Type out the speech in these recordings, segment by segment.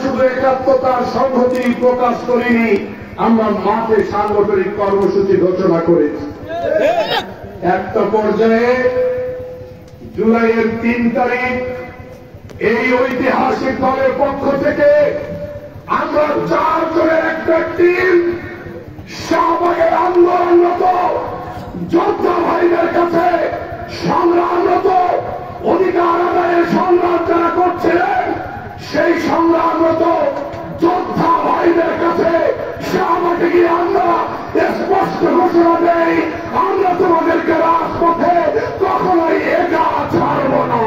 শুধু একাত্মতার সংহতি প্রকাশ করিনি, আমরা মাঠে সাংগঠনিক কর্মসূচি ঘোষণা করেছি। একটা পর্যায়ে জুলাইয়ের 3 তারিখ এই ঐতিহাসিক দলের পক্ষ থেকে আমরা 4 জনের একটা টিম শাহবাগের আন্দোলনরত যোদ্ধা ভাইদের কাছে সংগ্রামরত অধিকার আদায়ের সংগ্রাম যারা করছিলেন, সেই সংগ্রামরত যোদ্ধা ভাইদের কাছে শাহবাগে গিয়ে আমরা স্পষ্ট ঘোষণা দেই, আমরা তোমাদেরকে রাজপথে কখনোই একা ছাড়ব না।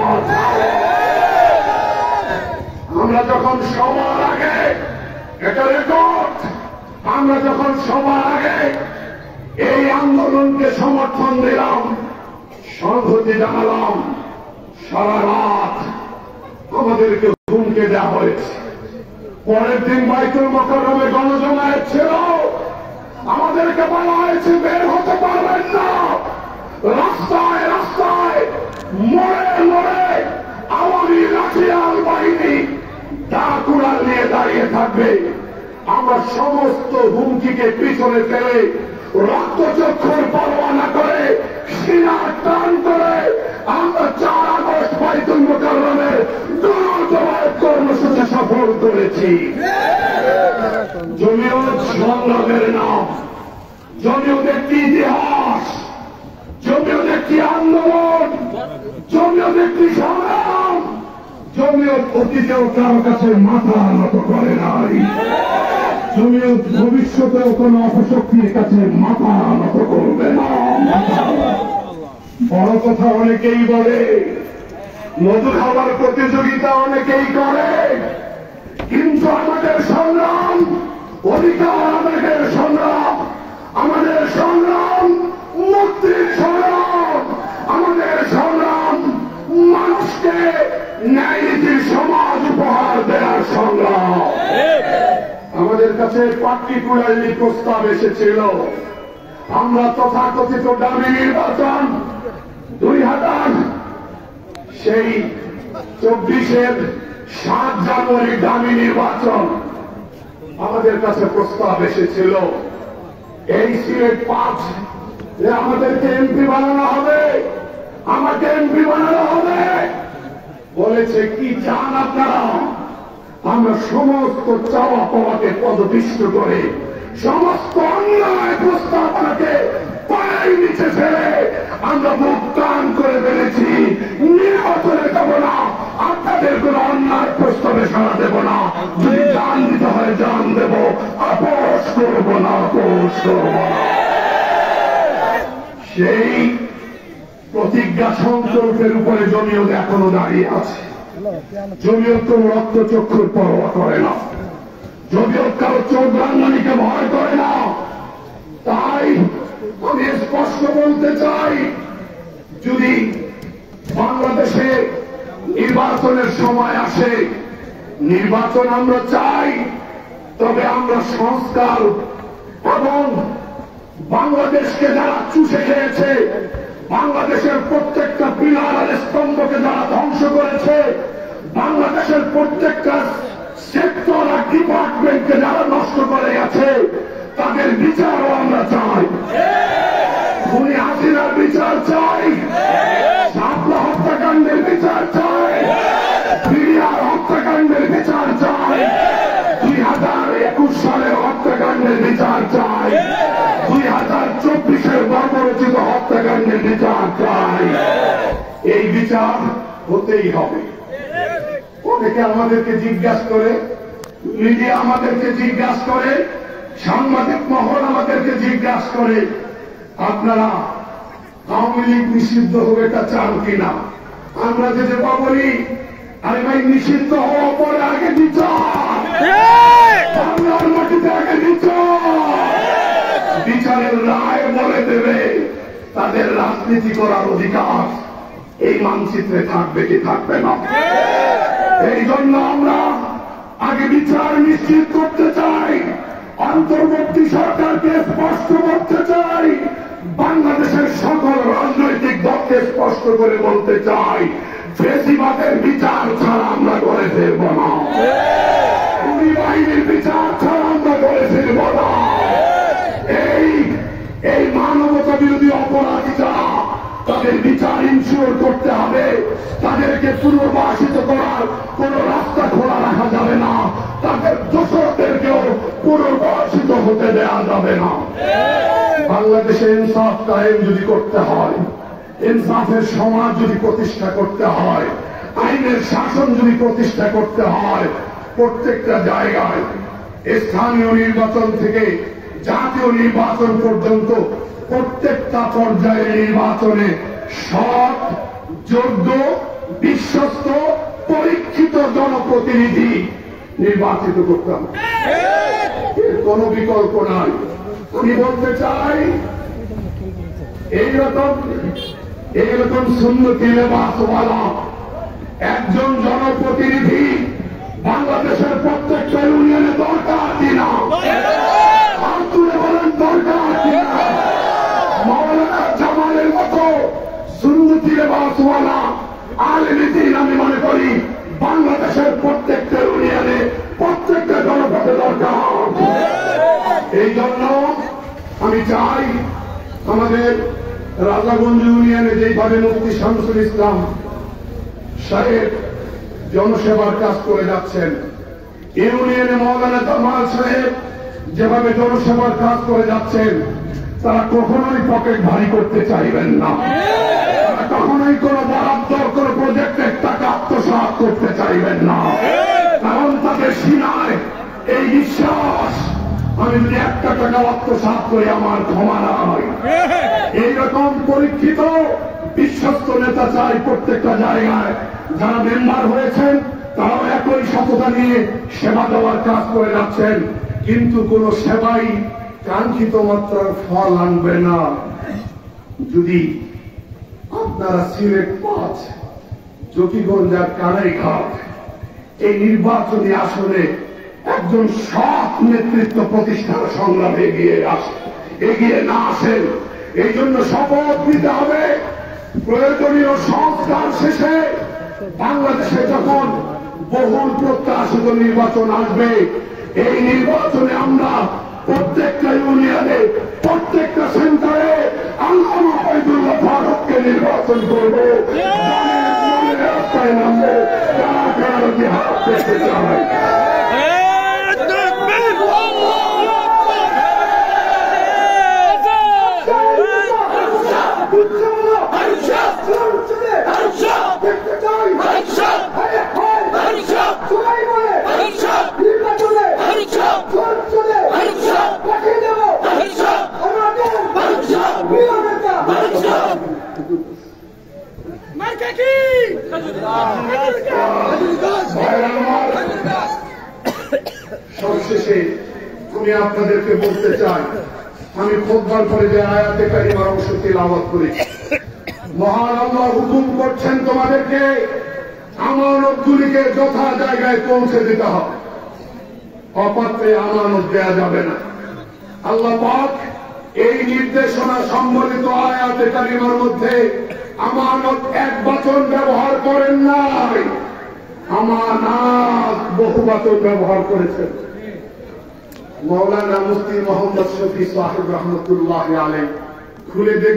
আমরা যখন সবার আগে, এটা রেকর্ড, আমরা যখন সবার আগে এই আন্দোলনকে সমর্থন দিলাম, সংহতি জানালাম, সারা রাত আমাদেরকে হুমকি দেওয়া হয়েছে। পরের দিন বাইতুল মোকাররমে গণজমায়েত ছিল, আমাদেরকে বলা হয়েছে বের হতে পারবেন না, রাস্তায় রাস্তায় মোড়ে মোড়ে আওয়ামী লাঠিয়াল বাহিনী তারা কুড়াল নিয়ে দাঁড়িয়ে থাকবে। আমরা সমস্ত হুমকিকে পিছনে ফেলে রক্তচক্ষুর পরোয়া না করে সিনার টান করে আমরা 4 আগস্ট বাইতুল মোকাররমের গণজমায়েত কর্মসূচি সফল করেছি। জমিয়ত সংগ্রামের নাম, জমিয়ত একটি ইতিহাস, জমিয়ত একটি আন্দোলন, জমিয়ত একটি সংগ্রাম। জমিয়ত অতীতেও কারো কাছে মাথা নত করে নাই, জমিয়ত ভবিষ্যতেও কোন অপশক্তির কাছে মাথা নত করবে না। বড় কথা অনেকেই বলে, মধু খাবার প্রতিযোগিতা অনেকেই করে, কিন্তু আমাদের সংগ্রাম, অধিকার আমাদের সংগ্রাম, আমাদের সংগ্রাম মুক্তির সংগ্রাম, আমাদের সংগ্রাম মানুষকে ন্যায় নীতির সমাজ উপহার দেওয়ার সংগ্রাম। আমাদের কাছে পার্টিকুলারলি প্রস্তাব এসেছিল, আমরা তথাকথিত দাবি নির্বাচন 2000 সেই 24-এর 7 জানুয়ারি দামি নির্বাচন আমাদের কাছে প্রস্তাব এসেছিল। এই সিলেট 5 যে আমাদেরকে এমপি বানানো হবে, আমাকে এমপি বানানো হবে। বলেছে কি চান আপনারা? আমরা সমস্ত চাওয়া পাওয়াকে পদপিষ্ট করে সমস্ত অন্যায় প্রস্তাবনাকে পায়ের নিচে ফেলে আমরা মুখ টান করে ফেলেছি। নির্বাচনে যাব না, আপনাদের কোন অন্যায় প্রস্তাবে সাড়া দেব না, যদি জান দিতে হয় জান দেব, আপোষ করব না, আপোষ করব না। সেই প্রতিজ্ঞা সংকল্পের উপরে জমিয়ত এখনো দাঁড়িয়ে আছে। জমিয়ত কোন রক্তচক্ষুর পরোয়া করে না, জমিয়ত কারো চোখ রাঙ্গানিকে ভয় করে না। তাই আমি স্পষ্ট বলতে চাই, যদি বাংলাদেশে নির্বাচনের সময় আসে, নির্বাচন আমরা চাই, তবে আমরা সংস্কার এবং বাংলাদেশকে যারা চুষে খেয়েছে, বাংলাদেশের প্রত্যেকটা পিলার আর স্তম্ভকে যারা ধ্বংস করেছে, বাংলাদেশের প্রত্যেকটা সেক্টর আর ডিপার্টমেন্টকে যারা নষ্ট করে গেছে, তাদের বিচারও আমরা চাই। খুনি হাসিনার বিচার চাই, শাপলা হত্যাকাণ্ডের বিচার চাই, বিডিআর হত্যাকাণ্ডের বিচার চাই, 2021 সালের হত্যাকাণ্ডের বিচার চাই, 2024-এর বর্বরচিত হত্যাকাণ্ডের বিচার চাই। এই বিচার হতেই হবে। অনেকে আমাদেরকে জিজ্ঞাসা করে, মিডিয়া আমাদেরকে জিজ্ঞাসা করে, সাংবাদিক মহল আমাদেরকে জিজ্ঞাসা করে, আপনারা আওয়ামী লীগ নিষিদ্ধ হবে এটা চান কিনা? আমরা যে বলি, আরে ভাই নিষিদ্ধ হওয়ার পরে আগে বিচার, বাংলার মাটিতে আগে বিচার, বিচারের রায় বলে দেবে তাদের রাজনীতি করার অধিকার এই মানচিত্রে থাকবে কি থাকবে না। এই জন্য আমরা আগে বিচার নিশ্চিত করতে চাই, অন্তর্বর্তী সরকারকে স্পষ্ট করতে চাই, বাংলাদেশের সকল রাজনৈতিক দলকে স্পষ্ট করে বলতে চাই, ফেসিবাদের বিচার ছাড়া আমরা করে ফেলব না। যদি অপরাধী যারা তাদের বিচার ইনশিওর করতে হবে, তাদেরকে পুনর্বাসিত করার কোন রাস্তা খোলা রাখা যাবে না, তাদের দোষরদেরকেও পুনর্বাসিত হতে দেওয়া যাবে না। বাংলাদেশে ইনসাফ কায়েম যদি করতে হয়, ইনসাফের সমাজ যদি প্রতিষ্ঠা করতে হয়, আইনের শাসন যদি প্রতিষ্ঠা করতে হয়, প্রত্যেকটা জায়গায় স্থানীয় নির্বাচন থেকে জাতীয় নির্বাচন পর্যন্ত প্রত্যেকটা পর্যায়ের নির্বাচনে সৎ, যোগ্য, বিশ্বস্ত, পরীক্ষিত জনপ্রতিনিধি নির্বাচিত করতে হবে। এর কোন বিকল্প নাই। আমি বলতে চাই এইরকম সুন্নতি লেবাসওয়ালা একজন জনপ্রতিনিধি বাংলাদেশের প্রত্যেকটা ইউনিয়নে দরকার কিনা? হাত তুলে বলেন দরকার কিনা? মাওলানা জামালের মতো সুন্নতি লেবাসওয়ালা আলেমে দ্বীন আমি মনে করি বাংলাদেশের প্রত্যেকটা ইউনিয়নে প্রত্যেকটা জনপদে দরকার। এই জন্য আমি চাই আমাদের রাজাগঞ্জ ইউনিয়নে যেভাবে মুফতি শামসুল ইসলাম সাহেব জনসেবার কাজ করে যাচ্ছেন, ইউনিয়নে মাওলানা জামাল সাহেব যেভাবে জনসেবার কাজ করে যাচ্ছেন, তারা কখনোই পকেট ভারী করতে চাইবেন না, তারা কখনোই কোন বরাদ্দ কোন প্রজেক্টের টাকা আত্মসাৎ করতে চাইবেন না। কারণ তাদের সিনায় এই বিশ্বাস, আমি যদি একটা টাকা আত্মসাৎ করি আমার ক্ষমা নাই। এইরকম পরীক্ষিত বিশ্বস্ত নেতা চাই প্রত্যেকটা জায়গায়। যারা মেম্বার হয়েছেন তারাও একই সততা নিয়ে সেবা দেওয়ার কাজ করে যাচ্ছেন, কিন্তু কোন সেবাই কাঙ্ক্ষিত মাত্রার ফল আনবে না যদি আপনারা সিলেট 5 জকিগঞ্জ আর কানাইঘাট এই নির্বাচনী আসনে একজন সৎ নেতৃত্ব প্রতিষ্ঠার সংগ্রামে এগিয়ে না আসেন। এই জন্য শপথ নিতে হবে, প্রয়োজনীয় সংস্কার শেষে বাংলাদেশে যখন বহুল প্রত্যাশিত নির্বাচন আসবে, এই নির্বাচনে আমরা প্রত্যেকটা ইউনিয়নে প্রত্যেকটা সেন্টারে আল্লামা ওবায়দুল্লাহ ফারুককে নির্বাচন করবো। রাস্তায় নামবো, কারা কারা জিহাদ করতে চায়। সবশেষে আমি আপনাদেরকে বলতে চাই, আমি খুতবার পরে যে আয়াতে কারিমার অংশ তিলাওয়াত করি, মহান আল্লাহ হুকুম করছেন তোমাদেরকে আমানতগুলিকে যথা জায়গায় পৌঁছে দিতে হবে, অপাত্রে আমানত দেয়া যাবে না। আল্লাহ পাক এই নির্দেশনা সম্বলিত আয়াতে কারিমার মধ্যে আমানত এক বচন ব্যবহার করেন নাই, আমানাত বহু বচন ব্যবহার করেছেন। মাওলানা মুফতি মোহাম্মদ শফি সাহেব রহমতুল্লাহ আলাইহি খুলে দেখবেন।